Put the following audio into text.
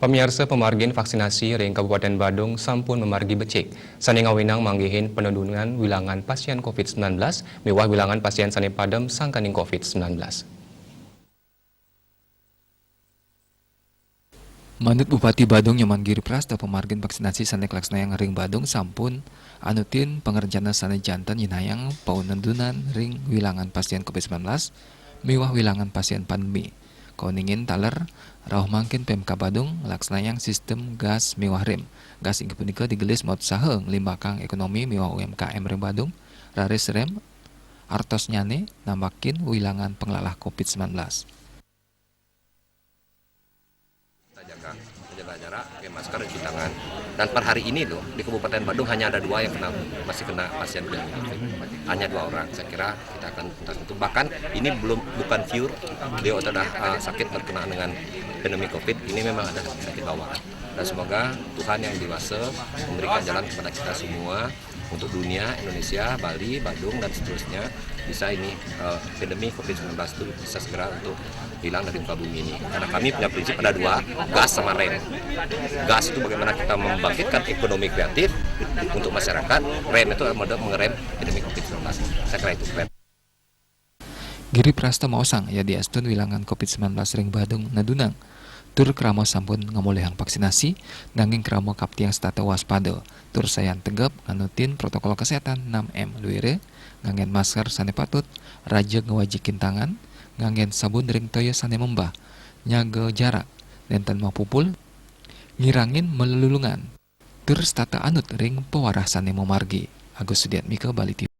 Pemirsa pemargin vaksinasi ring Kabupaten Badung sampun memargi becik. Sani ngawinang manggihin penundunan wilangan pasien COVID-19, mewah wilangan pasien sani padem sangkaning COVID-19. Manut Bupati Badung Nyoman Giri Prasta pemargin vaksinasi sanek laksnayang ring Badung sampun anutin pengerencana sane jantan yinayang paunendunan ring wilangan pasien COVID-19 mewah wilangan pasien pandemi. Koningin taler rauh mangkin PMK Badung laksnayang sistem gas mewah rem. Gas inggih punika digelis mod saheung limbakang ekonomi mewah UMKM ring Badung raris rem artos nyane nambakin wilangan penglalah COVID-19. Menjaga jarak, pakai masker, cuci tangan. Dan per hari ini loh di Kabupaten Badung hanya ada 2 yang masih kena pasien COVID. Hanya 2 orang. Saya kira kita akan tentu. Bahkan ini bukan pure beliau sudah sakit terkena dengan pandemi COVID. Ini memang ada sakit bawaan. Dan semoga Tuhan yang dewasa memberikan jalan kepada kita semua untuk dunia, Indonesia, Bali, Badung dan seterusnya bisa ini pandemi COVID-19 itu bisa segera untuk hilang dari muka bumi ini. Karena kami punya prinsip ada 2, gas sama rem. Gas itu bagaimana kita membangkitkan ekonomi kreatif untuk masyarakat, rem itu adalah mengerem pandemi COVID-19. Saya kira itu keren. Giri Prasta maosang ya diastun wilangan COVID-19 ring Badung nadunang. Tur kramo sampun ngamulihang vaksinasi, nanging kramo kaptiang stata waspada. Tur sayan tegap nganutin protokol kesehatan 6M luire, ngangen masker sane patut, raja ngewajikin tangan, ngangen sabun ring toyo sane membah, nyaga jarak, dan mau pupul, ngirangin melulungan. Tur stata anut ring pewarah sane memargi. Agus Sudiatmika Bali TV.